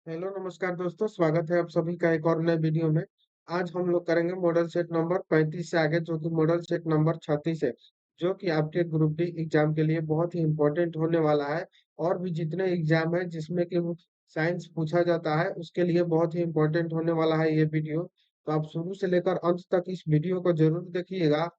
Hello नमस्कार दोस्तों, स्वागत है आप सभी का एक और नए वीडियो में। आज हम लोग करेंगे मॉडल सेट नंबर 35 से आगे, जो कि मॉडल सेट नंबर 36 है, जो कि आपके ग्रुप डी एग्जाम के लिए बहुत ही इंपॉर्टेंट होने वाला है। और भी जितने एग्जाम है जिसमें कि साइंस पूछा जाता है, उसके लिए बहुत ही इंपॉर्टेंट होने वाला है ये वीडियो। तो आप शुरू से लेकर अंत तक इस वीडियो को जरूर देखिएगा।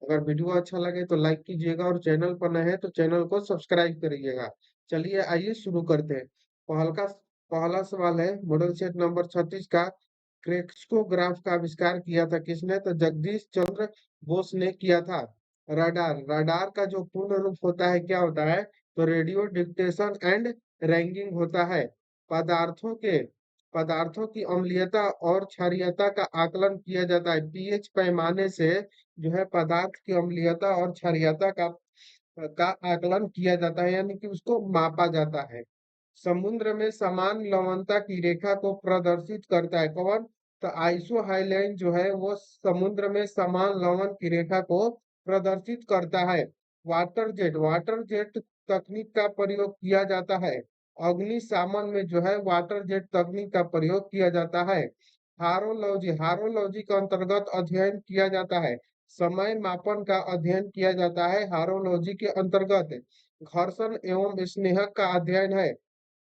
अगर वीडियो अच्छा लगे तो लाइक कीजिएगा, और चैनल पर नए हैं तो चैनल को सब्सक्राइब करिएगा। चलिए आइए शुरू करते हैं। पहल का पहला सवाल है, मॉडल सेट नंबर 36 का क्रेस्कोग्राफ का आविष्कार किया था किसने? तो जगदीश चंद्र बोस ने किया था। रडार रडार का जो पूर्ण रूप होता है क्या होता है? तो रेडियो डिटेक्शन एंड रैंकिंग होता है। पदार्थों के पदार्थों की अम्लीयता और क्षारीयता का आकलन किया जाता है। पीएच पैमाने से जो है पदार्थ की अम्लीयता और क्षारीयता का आकलन किया जाता है, यानी कि उसको मापा जाता है। समुद्र में समान लवणता की रेखा को प्रदर्शित करता है कौन? तो आइसो हाइलैंड जो है वो समुद्र में समान लवण की रेखा को प्रदर्शित करता है। वाटर जेट तकनीक का प्रयोग किया जाता है। अग्निशामन में जो है वाटर जेट तकनीक का प्रयोग किया जाता है। हारोलॉजी के अंतर्गत अध्ययन किया जाता है। समय मापन का अध्ययन किया जाता है हारोलॉजी के अंतर्गत। घर्षण एवं स्नेहक का अध्ययन है।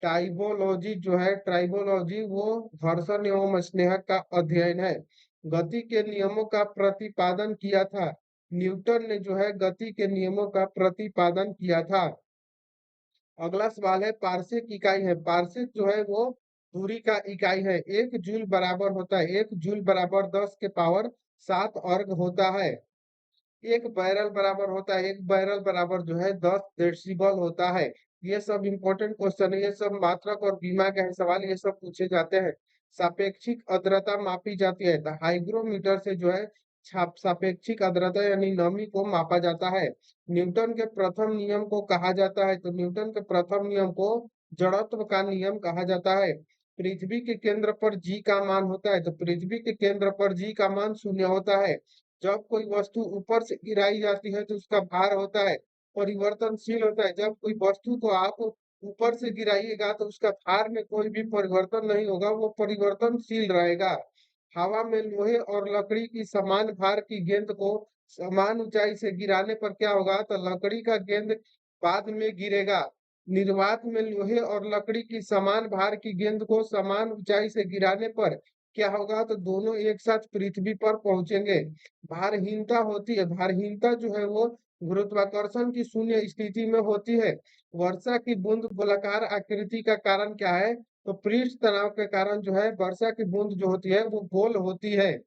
ट्राइबोलॉजी वो घर्षण एवं स्नेहक का अध्ययन है। गति के नियमों का प्रतिपादन किया था। न्यूटन ने जो है गति के नियमों का प्रतिपादन किया था। अगला सवाल है, पार्सेक इकाई है। पार्सेक जो है वो दूरी का इकाई है। एक जूल बराबर होता है, 1 जूल बराबर 10 के पावर 7 अर्ग होता है। एक बैरल बराबर होता है, एक बैरल बराबर जो है 10 डेसिबल होता है। ये सब इंपॉर्टेंट क्वेश्चन है, ये सब मात्रक और बीमा के सवाल ये सब पूछे जाते हैं। सापेक्षिक आर्द्रता मापी जाती है तो हाइग्रोमीटर से जो है छाप सापेक्षिक आर्द्रता यानी नमी को मापा जाता है। न्यूटन के प्रथम नियम को कहा जाता है, तो न्यूटन के प्रथम नियम को जड़त्व का नियम कहा जाता है। पृथ्वी के केंद्र पर जी का मान होता है, तो पृथ्वी के केंद्र पर जी का मान 0 होता है। जब कोई वस्तु ऊपर से गिराई जाती है तो उसका भार होता है परिवर्तनशील होता है। जब कोई वस्तु को आप ऊपर से गिराइएगा तो उसका भार में कोई भी परिवर्तन नहीं होगा, वो परिवर्तनशील रहेगा। हवा में लोहे और लकड़ी की समान भार की गेंद को समान ऊंचाई से गिराने पर क्या होगा? तो लकड़ी का गेंद बाद में गिरेगा। निर्वात में लोहे और लकड़ी की समान भार की गेंद को समान ऊंचाई से गिराने पर क्या होगा? तो दोनों एक साथ पृथ्वी पर पहुंचेंगे। भारहीनता होती है, भारहीनता जो है वो गुरुत्वाकर्षण की शून्य स्थिति में होती है। वर्षा की बूंद गोलाकार आकृति का कारण क्या है? तो पृष्ठ तनाव के कारण जो है वर्षा की बूंद जो होती है वो गोल होती है।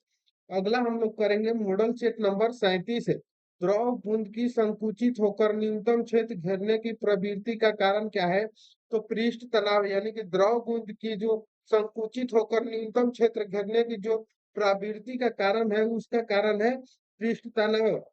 अगला हम लोग करेंगे मॉडल सेट नंबर 37 है। द्रव बूंद की संकुचित होकर न्यूनतम क्षेत्र घेरने की प्रवृत्ति का कारण क्या है? तो पृष्ठ तनाव, यानी कि द्रव बूंद की जो संकुचित होकर न्यूनतम क्षेत्र घेरने की जो प्रवृत्ति का कारण है, उसका कारण है पृष्ठ तनाव।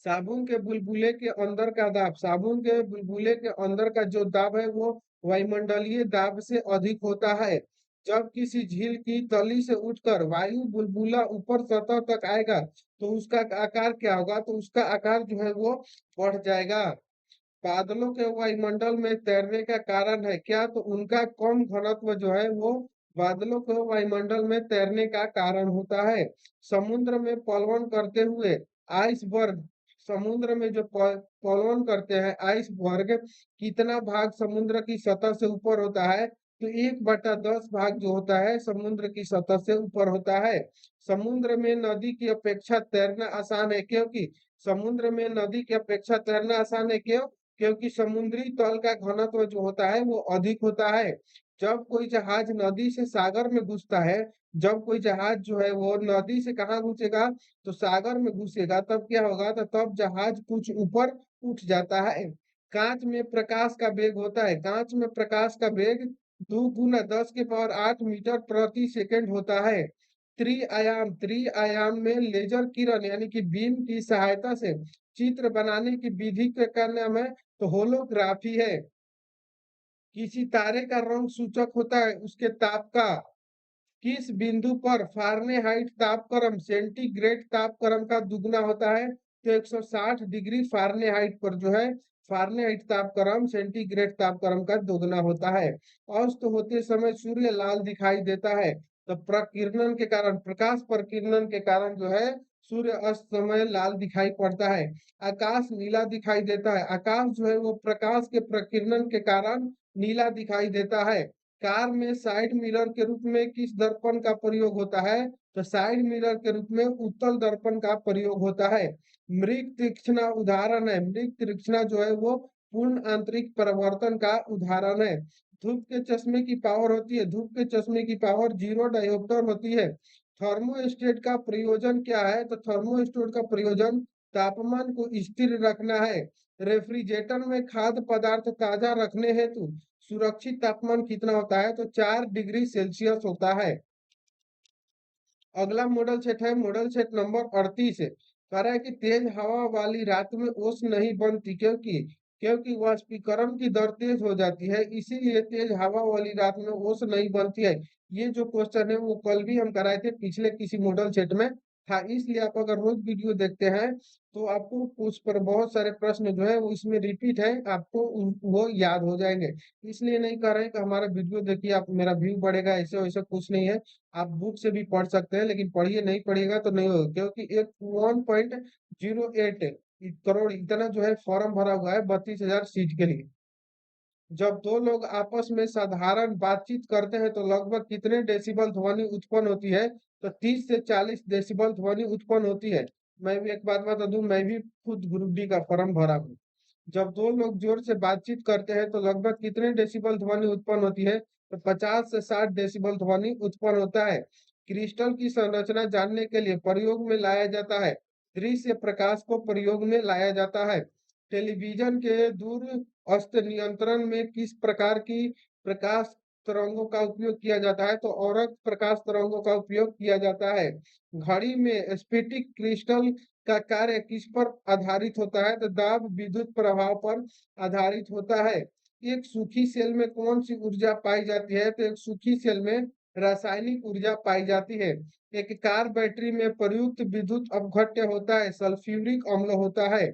साबुन के बुलबुले के अंदर का दाब, साबुन के बुलबुले के अंदर का जो दाब है वो वायुमंडलीय दाब से अधिक होता है। जब किसी झील की तली से उठकर वायु बुलबुला ऊपर सतह तक आएगा तो उसका आकार क्या होगा? तो उसका आकार जो है वो बढ़ जाएगा। बादलों के वायुमंडल में तैरने का कारण है क्या? तो उनका कम घनत्व जो है वो बादलों के वायुमंडल में तैरने का कारण होता है। समुद्र में पलवन करते हुए आइसबर्ग, समुद्र में जो पलवन करते हैं आइसबर्ग, कितना भाग समुद्र की सतह से ऊपर होता है? तो 1/10 भाग जो होता है समुद्र की सतह से ऊपर होता है। समुद्र में नदी की अपेक्षा तैरना आसान है, क्योंकि समुद्र में नदी की अपेक्षा तैरना आसान है क्यों? क्योंकि समुद्री तल का घनत्व जो होता है वो अधिक होता है। जब कोई जहाज नदी से सागर में घुसता है, जब कोई जहाज जो है वो नदी से कहाँ घुसेगा? तो सागर में घुसेगा, तब क्या होगा? तो तब जहाज कुछ ऊपर उठ जाता है। कांच में प्रकाश का वेग होता है, कांच में प्रकाश का वेग 2 × 10 की पावर 8 मीटर प्रति सेकंड होता है। त्रिआयाम में लेजर किरण यानी कि बीम की सहायता से चित्र बनाने की विधि का नाम है तो होलोग्राफी है। किसी तारे का रंग सूचक होता है उसके ताप का। किस बिंदु पर फारेनहाइट तापक्रम सेंटीग्रेड तापक्रम का दुगना होता है? तो 160 डिग्री फारेनहाइट पर जो है फारेनहाइट तापक्रम सेंटीग्रेड तापक्रम का दोगुना होता है। अस्त होते समय सूर्य लाल दिखाई देता है। तो प्रकीर्णन के कारण, प्रकाश प्रकीर्णन के कारण जो है सूर्य अस्त समय लाल दिखाई पड़ता है। आकाश नीला दिखाई देता है। आकाश जो है वो प्रकाश के प्रकीर्णन के कारण नीला दिखाई देता है। कार में साइड मिरर के रूप में किस दर्पण का प्रयोग होता है? तो साइड मिरर के रूप में उत्तल दर्पण का प्रयोग होता है। मृग तीक्ष्णा उदाहरण है। मृग तीक्ष्णा जो है वो पूर्ण आंतरिक परिवर्तन का उदाहरण है। धूप के चश्मे की पावर होती है, धूप के चश्मे की पावर 0 डायोप्टर होती है। थर्मोस्टेट का प्रयोजन क्या है? तो थर्मोस्टेट का प्रयोजन तापमान को स्थिर रखना है। रेफ्रिजरेटर में खाद्य पदार्थ ताजा रखने हेतु सुरक्षित तापमान कितना होता है? तो 4 डिग्री सेल्सियस होता है। अगला मॉडल सेट है मॉडल सेट नंबर 38 है। कह रहा है कि तेज हवा वाली रात में ओस नहीं बनती, क्योंकि क्योंकि वाष्पीकरण की दर तेज हो जाती है, इसीलिए तेज हवा वाली रात में ओस नहीं बनती है। ये जो क्वेश्चन है वो कल भी हम कराए थे पिछले किसी मॉडल सेट में था, इसलिए आप अगर रोज वीडियो देखते हैं तो आपको उस पर बहुत सारे प्रश्न जो है वो इसमें रिपीट है, आपको वो याद हो जाएंगे। इसलिए नहीं कर रहे हैं कि हमारा वीडियो देखिए आप मेरा व्यू बढ़ेगा, ऐसे वैसे कुछ नहीं है। आप बुक से भी पढ़ सकते हैं, लेकिन पढ़िए, नहीं पढ़िएगा तो नहीं होगा, क्योंकि एक 1.08 करोड़ इतना जो है फॉर्म भरा हुआ है 32,000 सीट के लिए। जब दो लोग आपस में साधारण बातचीत करते हैं तो लगभग कितने डेसिबल ध्वनि उत्पन्न होती है? तो 30 से 40 डेसिबल ध्वनि उत्पन्न होती है। मैं भी एक बात बता दूं, मैं भी खुद ग्रुप डी का फॉर्म भरा हूँ। जब दो लोग जोर से बातचीत करते हैं तो लगभग कितने डेसिबल ध्वनि उत्पन्न होती है? तो 50 से 60 डेसिबल ध्वनि उत्पन्न होता है। क्रिस्टल की संरचना जानने के लिए प्रयोग में लाया जाता है। दृश्य प्रकाश को प्रयोग में लाया जाता है। टेलीविजन के दूर अस्त नियंत्रण में किस प्रकार की प्रकाश तरंगों का उपयोग किया जाता है? तो औरत प्रकाश तरंगों का उपयोग किया जाता है। घड़ी में स्फटिक क्रिस्टल का कार्य किस पर आधारित होता है? तो दाब विद्युत प्रभाव पर आधारित होता है। एक सूखी सेल में कौन सी ऊर्जा पाई जाती है? तो एक सूखी सेल में रासायनिक ऊर्जा पाई जाती है। एक कार बैटरी में प्रयुक्त विद्युत अपघट्य होता है, सल्फ्यूरिक अम्ल होता है।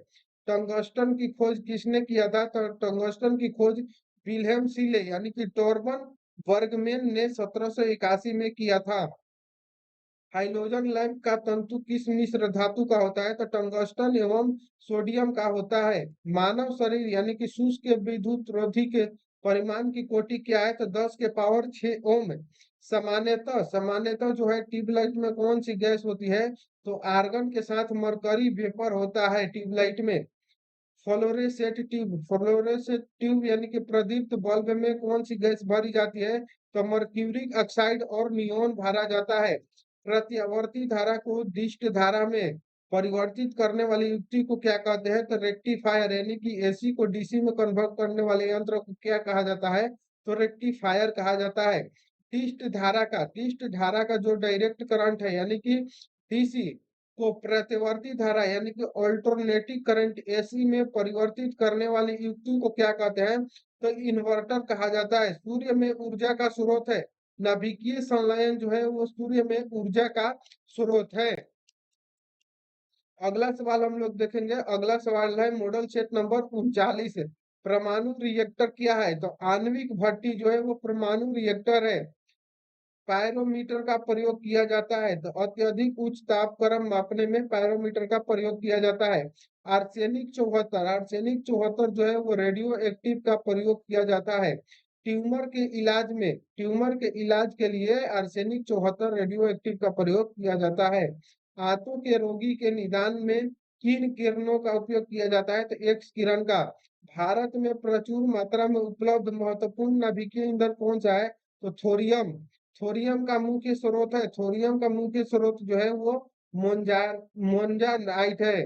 टंगस्टन की खोज किसने किया था? तो टंगस्टन की खोज विल्हेम सीले यानी कि टोरबन बर्गमैन ने 1781 में किया था। हाइड्रोजन लैंप का तंतु किस मिश्र धातु का होता है? तो टंगस्टन एवं सोडियम का होता है। मानव शरीर यानी कि शुष्क विद्युत रोधी के परिमाण की कोटि क्या है? तो 10 के पावर 6 ओम। सामान्यतः सामान्यतः जो है ट्यूबलाइट में कौन सी गैस होती है? तो आर्गन के साथ मरकरी वेपर होता है ट्यूबलाइट में। फ्लोरेसेंट ट्यूब यानी कि प्रदीप्त बल्ब में कौन सी गैस भरी जाती है? तो मर्क्यूरिक ऑक्साइड और नियोन भरा जाता है। प्रत्यावर्ती धारा को डिस्ट धारा में परिवर्तित करने वाली युक्ति को क्या कहते हैं? तो रेक्टिफायर यानी कि एसी को डीसी में कन्वर्ट करने वाले यंत्र को क्या कहा जाता है? तो रेक्टिफायर कहा जाता है। डिस्ट धारा का जो डायरेक्ट करंट है यानी कि डीसी को प्रत्यावर्ती धारा यानी कि अल्टरनेटिंग करंट एसी में परिवर्तित करने वाली युक्ति को क्या कहते हैं? तो इन्वर्टर कहा जाता है। सूर्य में ऊर्जा का स्रोत है। नाभिकीय संलयन जो है वो सूर्य में ऊर्जा का स्रोत है। अगला सवाल हम लोग देखेंगे। अगला सवाल है मॉडल सेट नंबर 39 है। परमाणु रिएक्टर क्या है? तो आणविक भट्टी जो है वो परमाणु रिएक्टर है। पायरोमीटर का प्रयोग किया जाता है, तो अत्यधिक उच्च तापक्रम मापने में पायरोमीटर का प्रयोग किया जाता है। आर्सेनिक 74 जो है वो रेडियो एक्टिव का प्रयोग किया जाता है। ट्यूमर के इलाज के लिए आर्सेनिक 74 रेडियो एक्टिव का प्रयोग किया जाता है। आंतों के रोगी के निदान में किन किरणों का उपयोग किया जाता है? तो एक्स किरण का। भारत में प्रचुर मात्रा में उपलब्ध महत्वपूर्ण नाभिकीय ईंधन कौन सा है? तो थोरियम। थोरियम का मुख्य स्रोत है, थोरियम का मुख्य स्रोत जो है वो मोन्जानाइट है।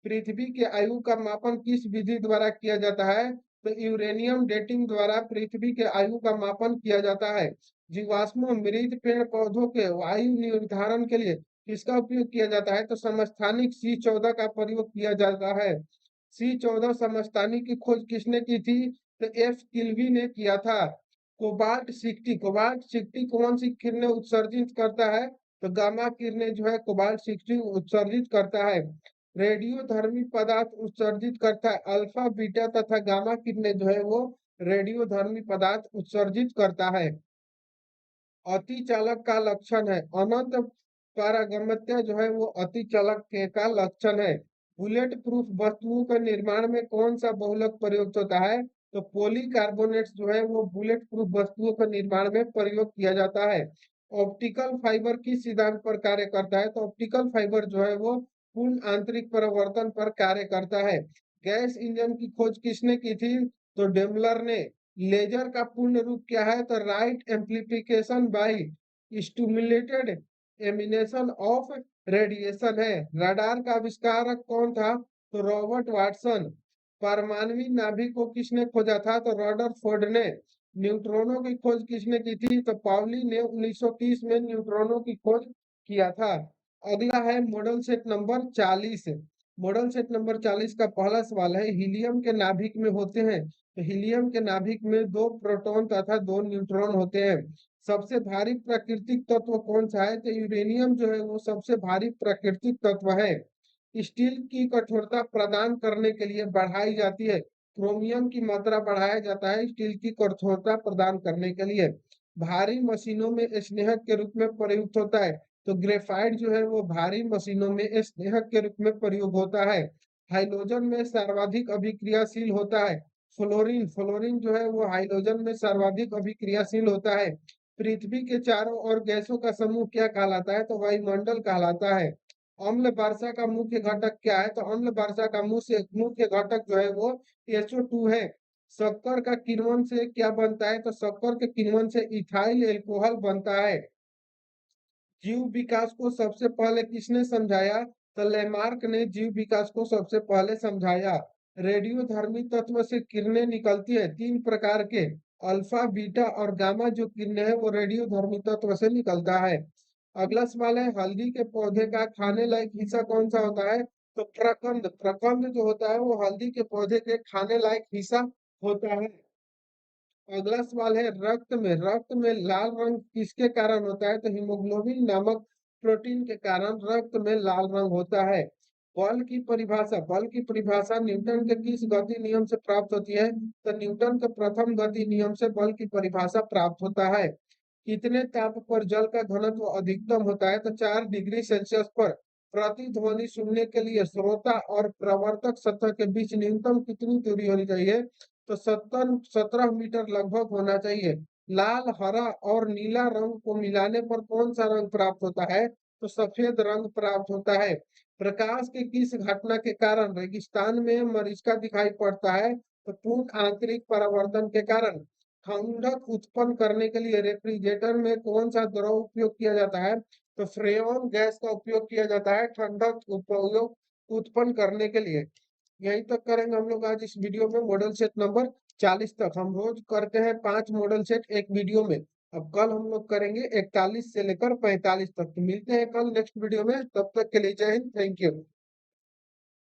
पृथ्वी की आयु का मापन किस विधि द्वारा किया जाता है? तो यूरेनियम डेटिंग द्वारा पृथ्वी के आयु का मापन किया जाता है। जीवाश्म मृत पेड़ पौधों के आयु निर्धारण के लिए किसका उपयोग किया जाता है? तो समस्थानिक C14 का प्रयोग किया जाता है। C14 समस्थानिक की खोज किसने की थी? तो एफ किल्वी ने किया था। कोबाल्ट 60 कौन सी किरणें उत्सर्जित करता है? तो गामा किरणें जो है कोबाल्ट 60 उत्सर्जित करता है। रेडियोधर्मी पदार्थ उत्सर्जित करता है। अल्फा बीटा तथा गामा किरणें जो है वो रेडियोधर्मी पदार्थ उत्सर्जित करता है। अति चालक का लक्षण है। अनंत पारगम्यता जो है वो अति चालक का लक्षण है। बुलेट प्रूफ वस्तुओं के निर्माण में कौन सा बहुलक प्रयोग होता है? तो पॉलीकार्बोनेट्स जो है वो बुलेट प्रूफ वस्तुओं के निर्माण में प्रयोग किया जाता है। ऑप्टिकल फाइबर किस सिद्धांत पर कार्य करता है? तो ऑप्टिकल फाइबर जो है वो पूर्ण आंतरिक परिवर्तन पर कार्य करता है। गैस इंजन की खोज किसने की थी? तो डेमलर ने। लेजर का पूर्ण रूप क्या है? तो light amplification by stimulated emission of radiation है। रडार का आविष्कारक कौन था? तो रॉबर्ट वाटसन। परमाणु नाभिक को किसने खोजा था? तो रदरफोर्ड ने। न्यूट्रॉनों की खोज किसने की थी? तो पाउली ने 1930 में न्यूट्रॉनों की खोज किया था। अगला है model set number 40। Model set number 40 का पहला सवाल है, हीलियम के नाभिक में होते हैं। तो हीलियम के नाभिक में 2 प्रोटॉन तथा 2 न्यूट्रॉन होते हैं। सबसे भारी प्राकृतिक तत्व कौन सा है? तो यूरेनियम जो है वो सबसे भारी प्राकृतिक तत्व है। स्टील की कठोरता प्रदान करने के लिए बढ़ाई जाती है। क्रोमियम की मात्रा बढ़ाया जाता है स्टील की कठोरता प्रदान करने के लिए। भारी मशीनों में स्नेहक के रूप में प्रयुक्त होता है। तो ग्रेफाइट जो है वो भारी मशीनों में स्नेहक के रूप में प्रयोग होता है। हाइड्रोजन में सर्वाधिक अभिक्रियाशील होता है। फ्लोरीन फ्लोरीन जो है वो हाइड्रोजन में सर्वाधिक अभिक्रियाशील होता है। पृथ्वी के चारों ओर गैसों का समूह क्या कहलाता है? तो वायुमंडल कहलाता है। अम्ल वर्षा का मुख्य घटक क्या है? तो अम्ल वर्षा का मुख्य घटक जो है वो SO2 है। शक्कर का किण्वन से क्या बनता है? तो शक्कर के किण्वन से इथाइल एल्कोहल बनता है। जीव विकास को सबसे पहले किसने समझाया? तो लेमार्क ने जीव विकास को सबसे पहले समझाया। रेडियोधर्मी तत्व से किरणें निकलती है 3 प्रकार के, अल्फा बीटा और गामा। जो किरणें है वो रेडियोधर्मी तत्व से निकलता है। अगला सवाल है, हल्दी के पौधे का खाने लायक हिस्सा कौन सा होता है? तो प्रकंद। प्रकंद जो होता है वो हल्दी के पौधे के खाने लायक हिस्सा होता है। अगला सवाल है, रक्त में लाल रंग किसके कारण होता है? तो हीमोग्लोबिन नामक प्रोटीन के कारण रक्त में लाल रंग होता है। बल की परिभाषा न्यूटन के किस गति नियम से प्राप्त होती है? तो न्यूटन के प्रथम गति नियम से बल की परिभाषा प्राप्त होता है। कितने ताप पर जल का घनत्व अधिकतम होता है? तो 4 डिग्री सेल्सियस पर। प्रतिध्वनि सुनने के लिए श्रोता और प्रवर्तक सतह के बीच न्यूनतम कितनी दूरी होनी चाहिए? तो 17 मीटर लगभग होना चाहिए। लाल, हरा और नीला रंग को मिलाने पर कौन सा रंग प्राप्त होता है? तो सफेद रंग प्राप्त होता है। प्रकाश के किस घटना के कारण रेगिस्तान में मरीचिका दिखाई पड़ता है? तो पूर्ण आंतरिक परावर्तन के कारण। ठंडक उत्पन्न करने के लिए रेफ्रिजरेटर में कौन सा द्रव उपयोग किया जाता है? तो फ्रेऑन गैस का उपयोग किया जाता है ठंडक उपयोग उत्पन्न करने के लिए। यहीं तक करेंगे हम लोग आज इस वीडियो में। मॉडल सेट नंबर 40 तक हम रोज करते हैं 5 मॉडल सेट एक वीडियो में। अब कल हम लोग करेंगे 41 से लेकर 45 तक। तो मिलते हैं कल नेक्स्ट वीडियो में, तब तक के लिए जय हिंद, थैंक यू।